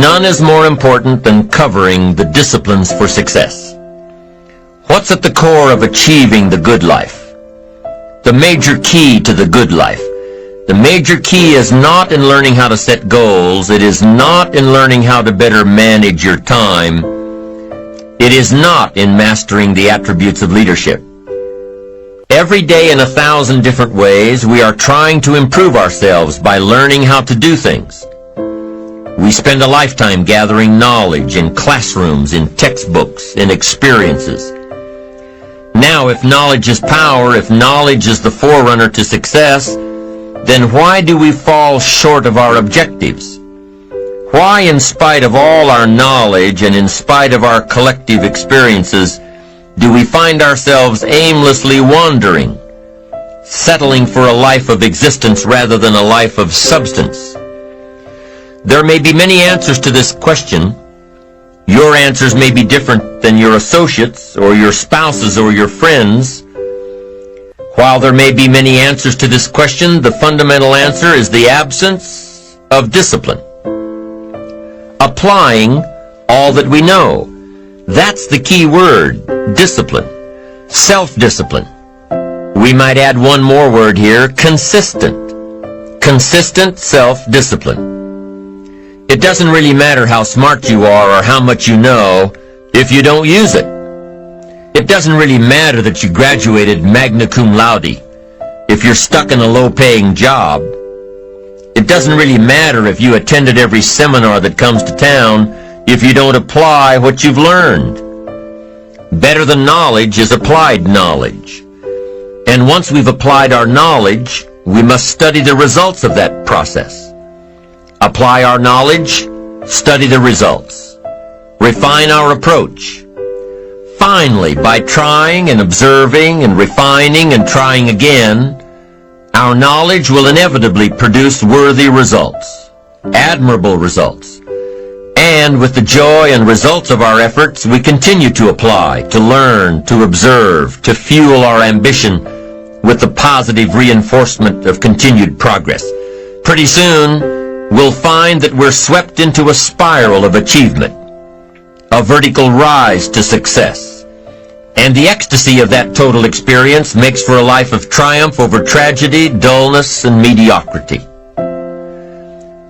none is more important than covering the disciplines for success. What's at the core of achieving the good life? The major key to the good life. The major key is not in learning how to set goals. It is not in learning how to better manage your time. It is not in mastering the attributes of leadership. Every day in 1,000 different ways, we are trying to improve ourselves by learning how to do things. We spend a lifetime gathering knowledge in classrooms, in textbooks, in experiences. Now, if knowledge is power, if knowledge is the forerunner to success, then why do we fall short of our objectives? Why, in spite of all our knowledge and in spite of our collective experiences, do we find ourselves aimlessly wandering, settling for a life of existence rather than a life of substance? There may be many answers to this question. Your answers may be different than your associates or your spouses or your friends. While there may be many answers to this question, the fundamental answer is the absence of discipline. Applying all that we know. That's the key word, discipline. Self-discipline. We might add one more word here, consistent. Consistent self-discipline. It doesn't really matter how smart you are or how much you know if you don't use it. It doesn't really matter that you graduated magna cum laude if you're stuck in a low-paying job. It doesn't really matter if you attended every seminar that comes to town if you don't apply what you've learned. Better than knowledge is applied knowledge. And once we've applied our knowledge, we must study the results of that process. Apply our knowledge, study the results. Refine our approach. Finally, by trying and observing and refining and trying again, our knowledge will inevitably produce worthy results, admirable results. And with the joy and results of our efforts, we continue to apply, to learn, to observe, to fuel our ambition with the positive reinforcement of continued progress. Pretty soon, we'll find that we're swept into a spiral of achievement, a vertical rise to success. And the ecstasy of that total experience makes for a life of triumph over tragedy, dullness, and mediocrity.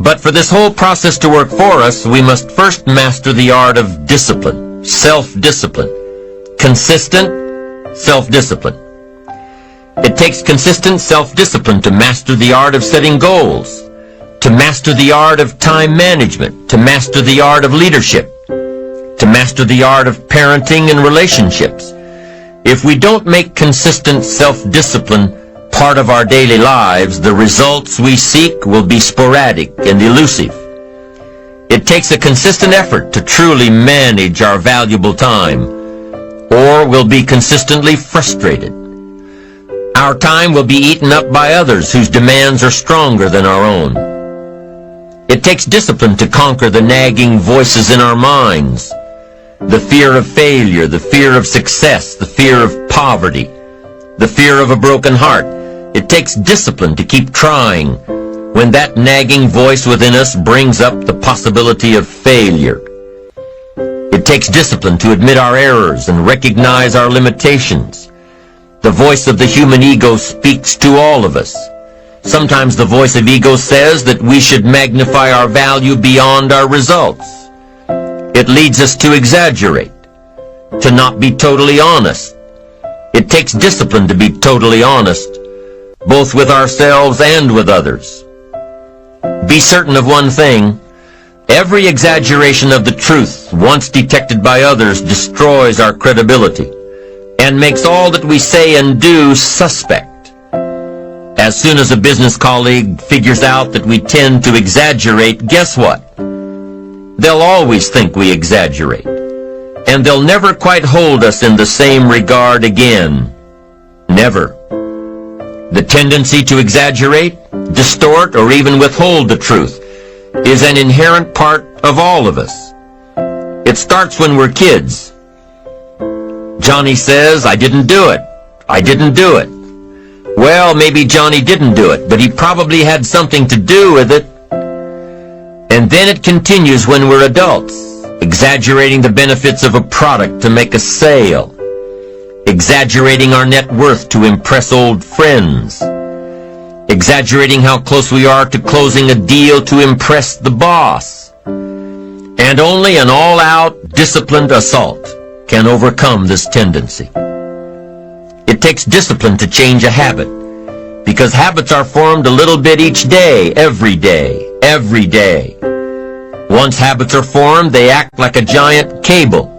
But for this whole process to work for us, we must first master the art of discipline, self-discipline, consistent self-discipline. It takes consistent self-discipline to master the art of setting goals, to master the art of time management, to master the art of leadership, to master the art of parenting and relationships. If we don't make consistent self-discipline part of our daily lives, the results we seek will be sporadic and elusive. It takes a consistent effort to truly manage our valuable time, or we'll be consistently frustrated. Our time will be eaten up by others whose demands are stronger than our own. It takes discipline to conquer the nagging voices in our minds, the fear of failure, the fear of success, the fear of poverty, the fear of a broken heart. It takes discipline to keep trying when that nagging voice within us brings up the possibility of failure. It takes discipline to admit our errors and recognize our limitations. The voice of the human ego speaks to all of us. Sometimes the voice of ego says that we should magnify our value beyond our results. It leads us to exaggerate, to not be totally honest. It takes discipline to be totally honest, both with ourselves and with others. Be certain of one thing: every exaggeration of the truth, once detected by others, destroys our credibility and makes all that we say and do suspect. As soon as a business colleague figures out that we tend to exaggerate, guess what? They'll always think we exaggerate, and they'll never quite hold us in the same regard again. Never. The tendency to exaggerate, distort, or even withhold the truth is an inherent part of all of us. It starts when we're kids. Johnny says, "I didn't do it. I didn't do it." Well, maybe Johnny didn't do it, but he probably had something to do with it. And then it continues when we're adults, exaggerating the benefits of a product to make a sale, exaggerating our net worth to impress old friends, exaggerating how close we are to closing a deal to impress the boss. And only an all-out, disciplined assault can overcome this tendency. It takes discipline to change a habit, because habits are formed a little bit each day, every day, every day. Once habits are formed, they act like a giant cable.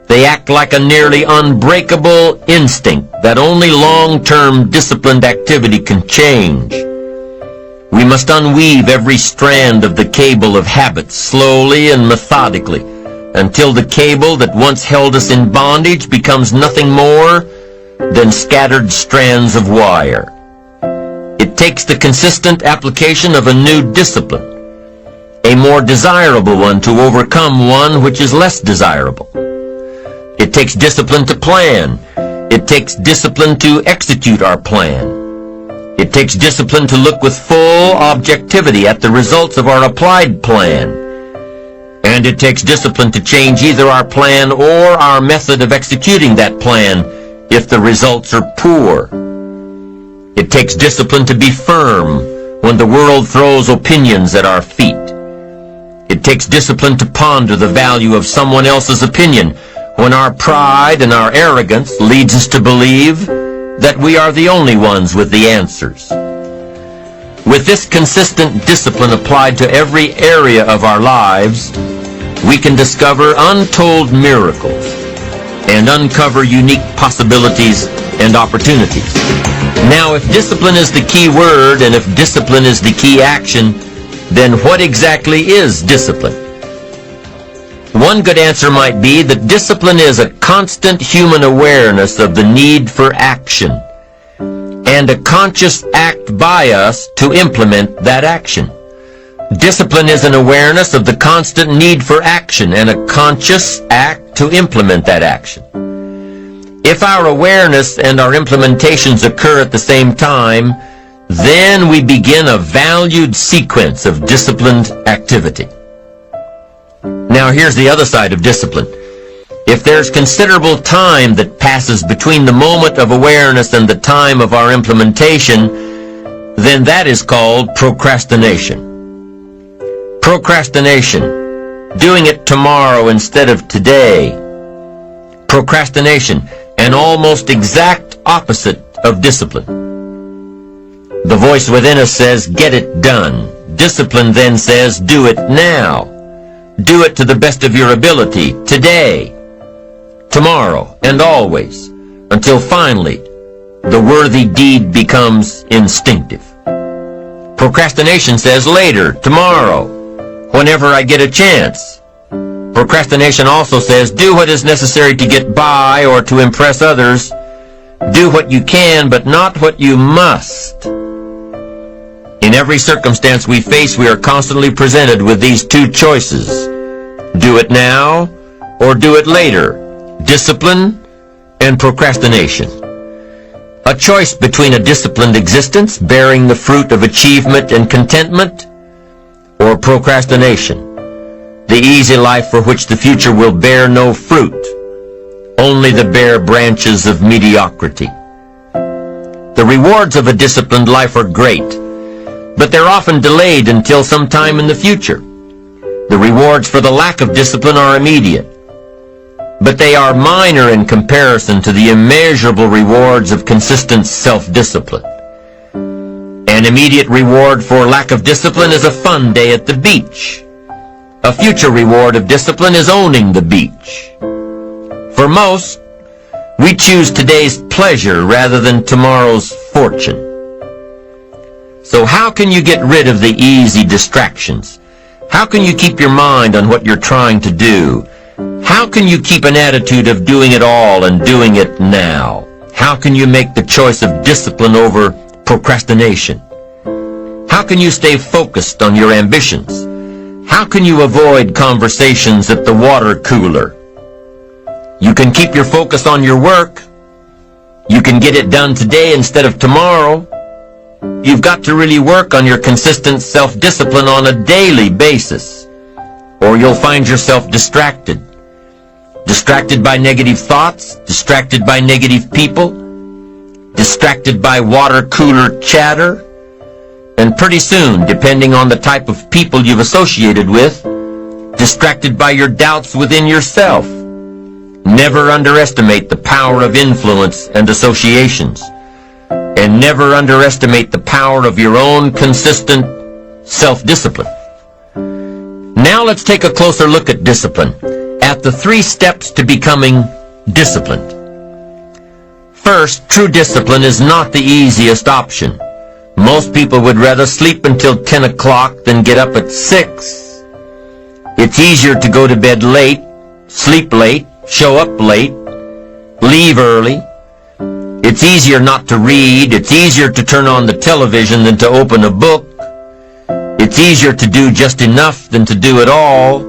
They act like a nearly unbreakable instinct that only long-term disciplined activity can change. We must unweave every strand of the cable of habits slowly and methodically until the cable that once held us in bondage becomes nothing more than scattered strands of wire. It takes the consistent application of a new discipline, a more desirable one, to overcome one which is less desirable. It takes discipline to plan. It takes discipline to execute our plan. It takes discipline to look with full objectivity at the results of our applied plan. And it takes discipline to change either our plan or our method of executing that plan if the results are poor. It takes discipline to be firm when the world throws opinions at our feet. It takes discipline to ponder the value of someone else's opinion when our pride and our arrogance leads us to believe that we are the only ones with the answers. With this consistent discipline applied to every area of our lives, we can discover untold miracles and uncover unique possibilities and opportunities. Now, if discipline is the key word and if discipline is the key action, then what exactly is discipline? One good answer might be that discipline is a constant human awareness of the need for action and a conscious act by us to implement that action. Discipline is an awareness of the constant need for action and a conscious act to implement that action. If our awareness and our implementations occur at the same time, then we begin a valued sequence of disciplined activity. Now here's the other side of discipline. If there's considerable time that passes between the moment of awareness and the time of our implementation, then that is called procrastination. Procrastination, doing it tomorrow instead of today. Procrastination, an almost exact opposite of discipline. The voice within us says, get it done. Discipline then says, do it now. Do it to the best of your ability, today, tomorrow, and always, until finally the worthy deed becomes instinctive. Procrastination says later, tomorrow, whenever I get a chance. Procrastination also says do what is necessary to get by or to impress others. Do what you can, but not what you must. In every circumstance we face, we are constantly presented with these two choices. Do it now or do it later. Discipline and procrastination. A choice between a disciplined existence bearing the fruit of achievement and contentment, or procrastination, the easy life for which the future will bear no fruit, only the bare branches of mediocrity. The rewards of a disciplined life are great, but they're often delayed until some time in the future. The rewards for the lack of discipline are immediate, but they are minor in comparison to the immeasurable rewards of consistent self-discipline. An immediate reward for lack of discipline is a fun day at the beach. A future reward of discipline is owning the beach. For most, we choose today's pleasure rather than tomorrow's fortune. So how can you get rid of the easy distractions? How can you keep your mind on what you're trying to do? How can you keep an attitude of doing it all and doing it now? How can you make the choice of discipline over procrastination? How can you stay focused on your ambitions? How can you avoid conversations at the water cooler? You can keep your focus on your work. You can get it done today instead of tomorrow. you've got to really work on your consistent self-discipline on a daily basis, or you'll find yourself distracted. Distracted by negative thoughts, distracted by negative people, distracted by water cooler chatter, and pretty soon, depending on the type of people you've associated with, distracted by your doubts within yourself. Never underestimate the power of influence and associations, and never underestimate the power of your own consistent self-discipline. Now let's take a closer look at discipline, at the 3 steps to becoming disciplined. First, true discipline is not the easiest option. Most people would rather sleep until 10 o'clock than get up at 6. It's easier to go to bed late, sleep late, show up late, leave early. It's easier not to read. It's easier to turn on the television than to open a book. It's easier to do just enough than to do it all.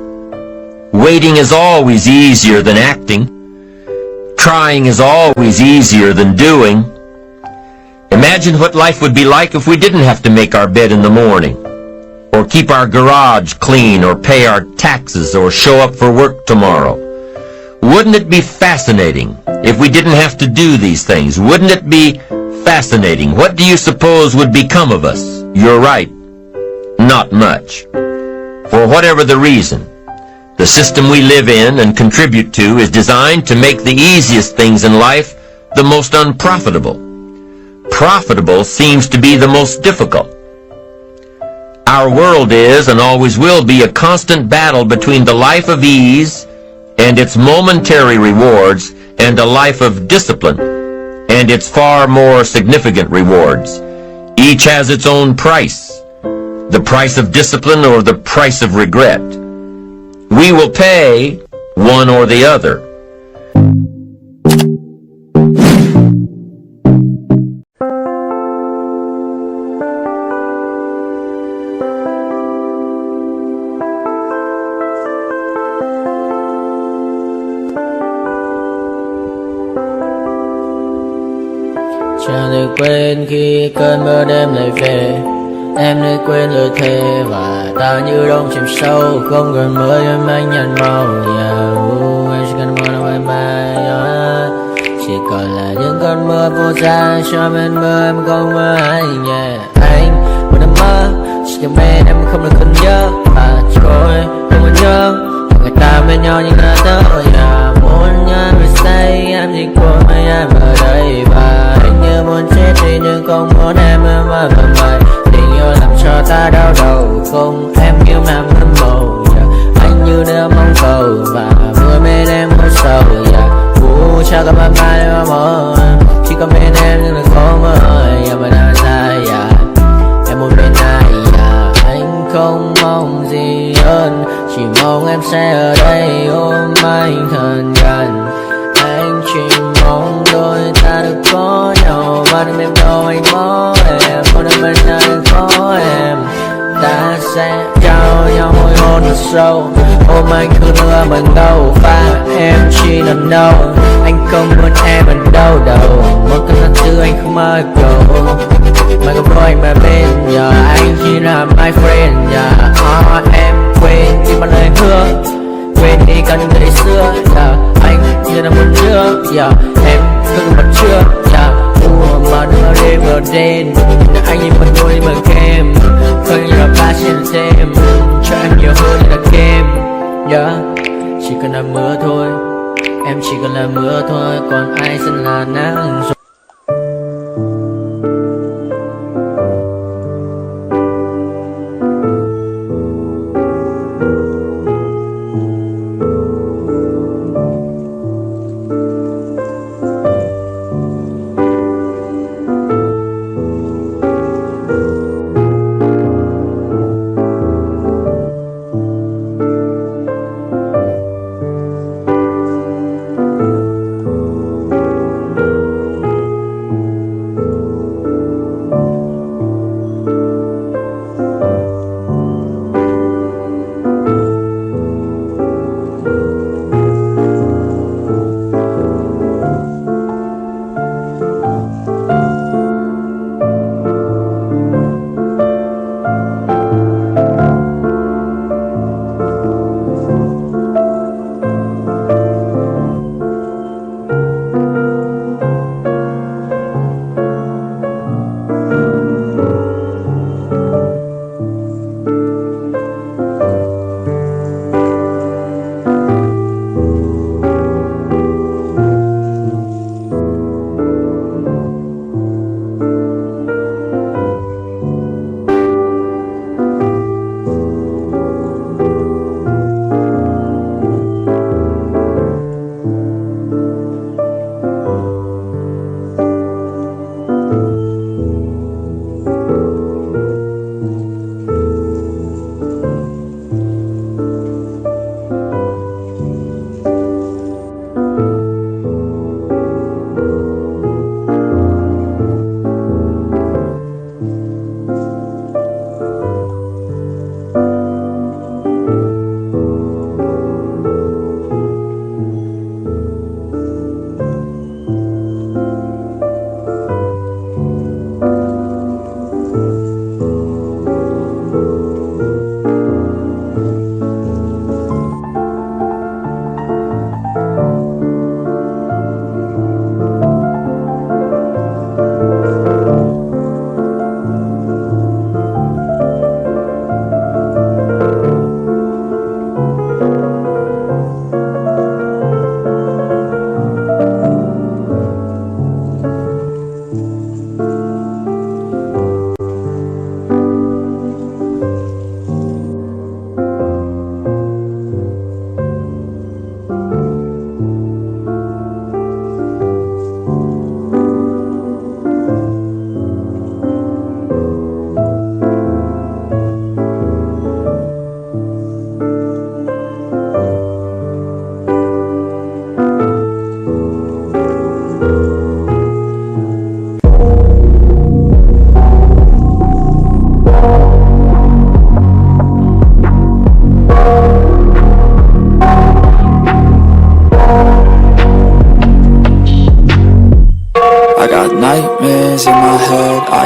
Waiting is always easier than acting. Trying is always easier than doing. Imagine what life would be like if we didn't have to make our bed in the morning, or keep our garage clean, or pay our taxes, or show up for work tomorrow. Wouldn't it be fascinating if we didn't have to do these things? Wouldn't it be fascinating? What do you suppose would become of us? You're right. Not much. For whatever the reason, the system we live in and contribute to is designed to make the easiest things in life the most unprofitable. Profitable seems to be the most difficult. Our world is and always will be a constant battle between the life of ease and its momentary rewards and a life of discipline and its far more significant rewards. Each has its own price, the price of discipline or the price of regret. We will pay one or the other. Chẳng được quên khi cơn mưa đêm lại về. Em đã quên lời thề và ta như đông chìm sâu. Không còn mơ em anh nhận màu. Em chỉ cần mơ đâu em bay. Chỉ còn là những cơn mưa vô giá. Cho bên mơ em không mơ anh. Anh một đêm mơ chỉ cần bên em không được cần nhớ. Và trôi không muốn nhớ. Người ta bên nhau nhưng đã tới. Muốn nhớ người say em chỉ của mấy em ở đây. Và anh như muốn chết đi nhưng không muốn em ở bên mày. Tình yêu làm cho ta đau đầu. Không em yêu làm thâm màu. Anh như đeo mong cầu. Và mưa bên em mưa sầu. Chào các bạn mai em mơ. Chỉ có bên em nhưng là khó mơ. Em ở đâu xa em một bên này. Anh không mong gì hơn. Chỉ mong em sẽ ở đây ôm anh thật gần. Anh chỉ mong đôi ta được có nhau. Mà đừng em đâu anh có em. Một đêm bên anh có em. Ta sẽ trao nhau môi hôn thật sâu. Ôm anh cứ nữa bằng đâu. Và em chỉ lần đầu. Anh không muốn em ở đâu đâu. Một cơn gió thứ anh không mơ cầu. Mà không có anh mà bên giờ. Anh chỉ là my friend. Em quên đi mọi lời hứa. Quên đi cả những ngày xưa. Anh như là muốn trước. Em không còn chưa. Mà đưa đêm ở đêm. Anh nhìn mình đôi mà kem. Không như là passion thêm. Cho em nhiều hơn như là kem. Chỉ cần là mưa thôi. Em chỉ cần là mưa thôi. Còn ai sẽ là nắng rồi.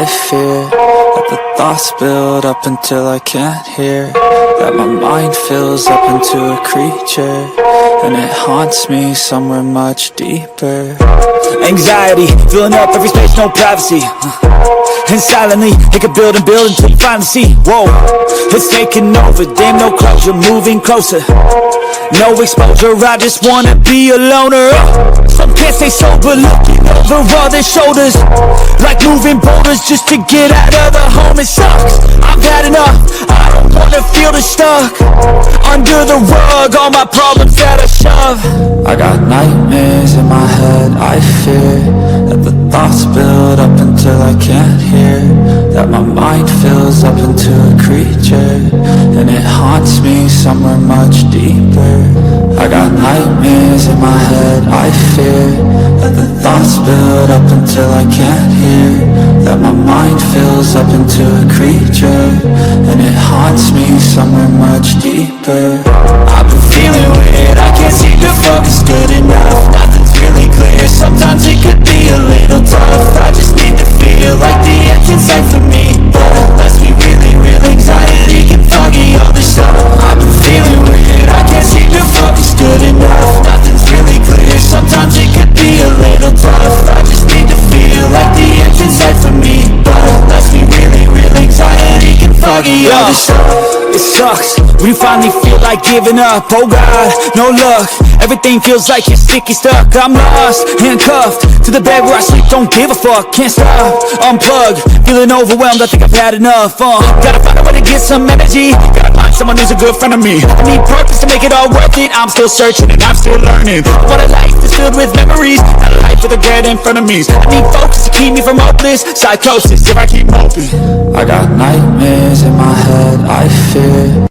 I fear that the thoughts build up until I can't hear, that my mind fills up into a creature, and it haunts me somewhere much deeper. Anxiety, filling up every space, no privacy. And silently, it could build and build until you finally see. Whoa, it's taking over, damn, no closure, moving closer. No exposure, I just wanna be a loner. Some can't stay sober, looking over all their shoulders, like moving boulders just to get out of the home. It sucks, I've had enough, I don't wanna feel the stuck under the rug, all my problems that I shove. I got nightmares in my head, I fear that the thoughts build up until I can't hear, that my mind fills up into a creature, and it haunts me somewhere much deeper. I got nightmares in my head, I fear that the thoughts build up until I can't hear, that my mind fills up into a creature, and it haunts me somewhere much deeper. I've been feeling weird, I can't seem to focus good enough, nothing's really clear, sometimes it could be a little tough. I just need to feel like the end's in sight for me, but let's be really real, anxiety can foggy all this stuff. I've been feeling weird, I can't seem to focus good enough, nothing's really clear, sometimes it could be a little tough. I just need to feel like the end's in sight for me, but let's be really real, anxiety can foggy all this stuff. It sucks when you finally feel like giving up. Oh God, no luck, everything feels like you're sticky stuck. I'm lost, handcuffed to the bed where I sleep, don't give a fuck. Can't stop, unplug, feeling overwhelmed, I think I've had enough. Gotta find a way to get some energy, gotta find someone who's a good friend of me. I need purpose to make it all worth it, I'm still searching and I'm still learning. I want a life that's filled with memories, not a life with regret in front of me. I need focus to keep me from hopeless psychosis if I keep hoping. I got nightmares in my head, I fear.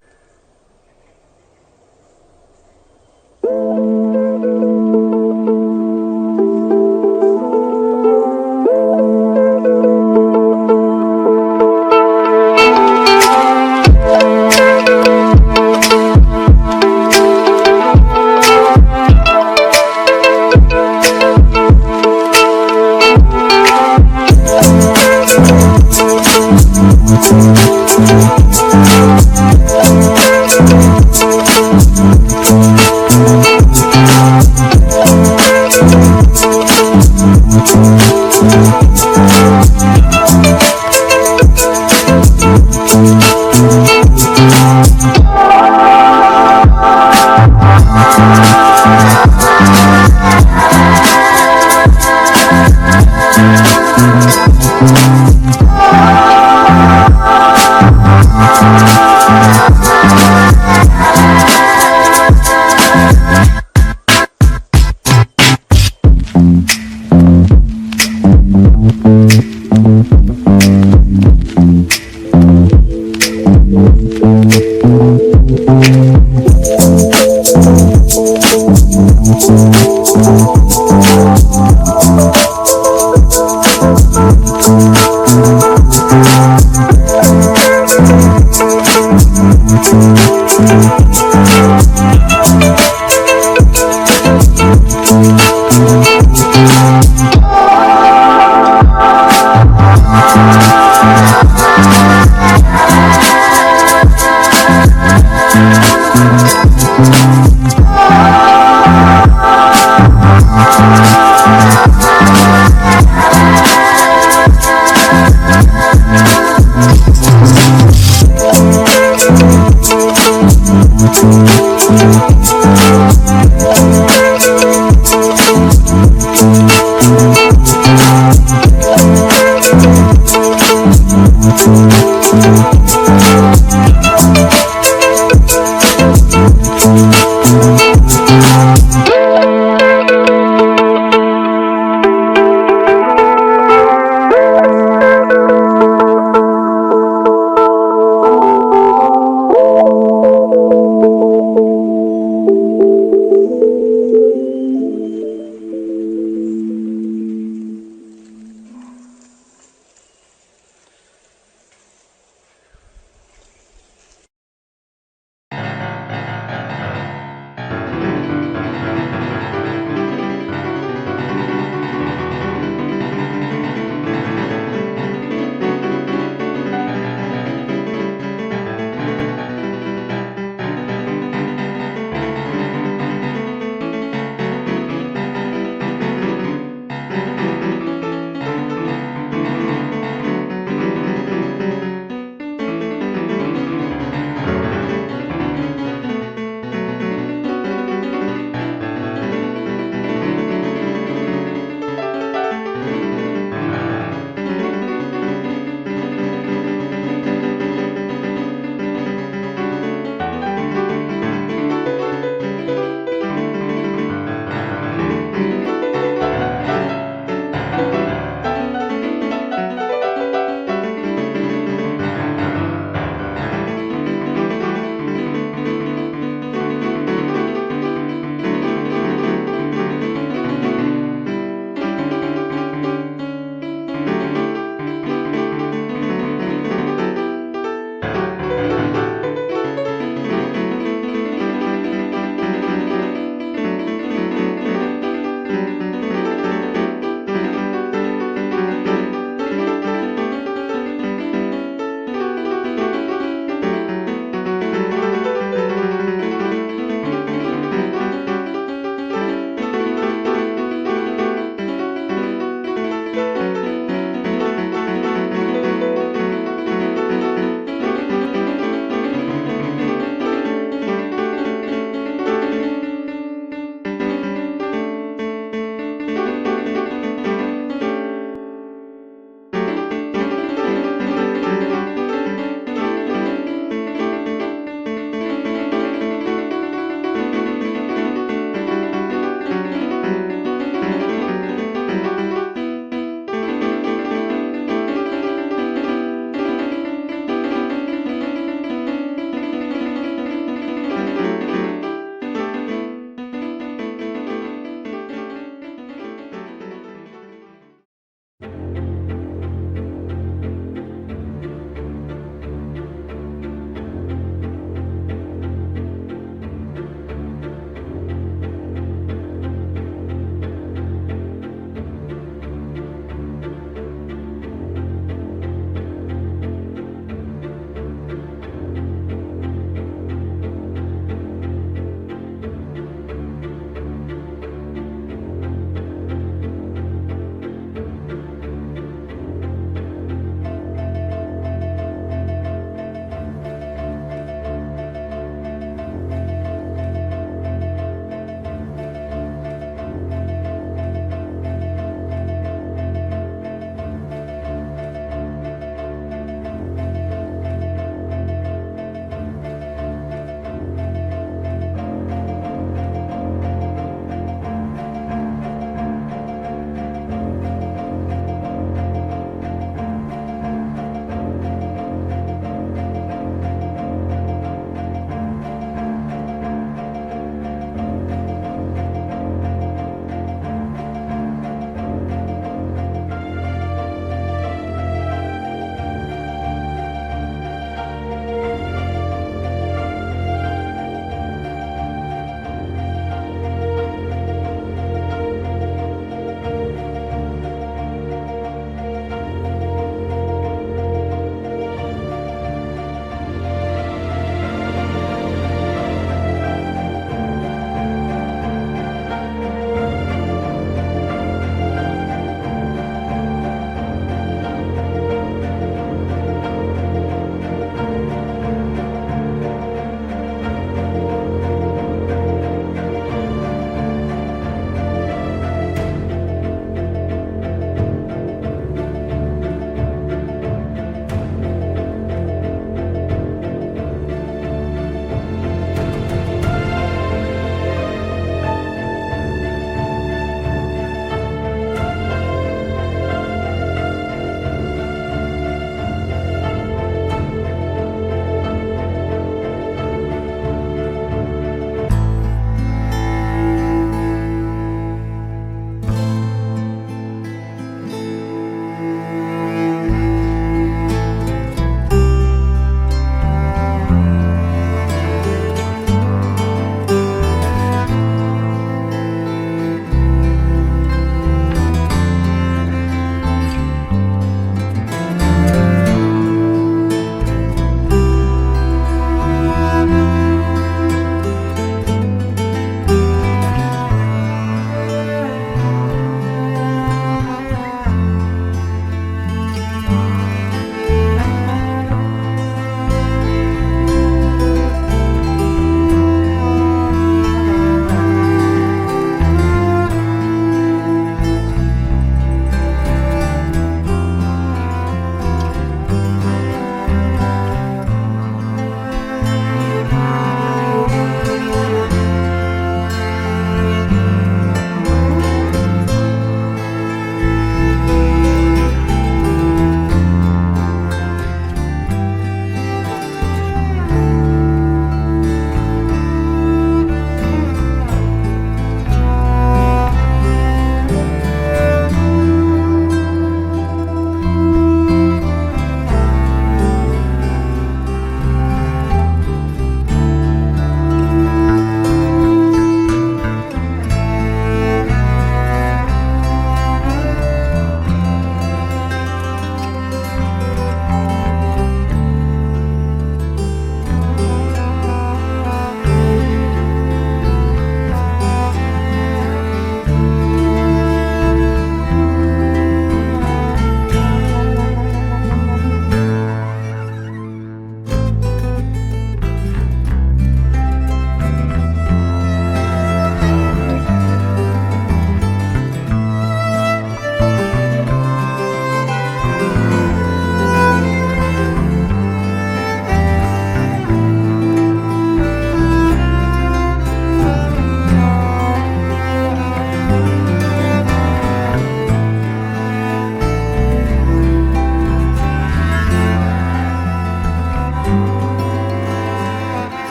We'll be right back.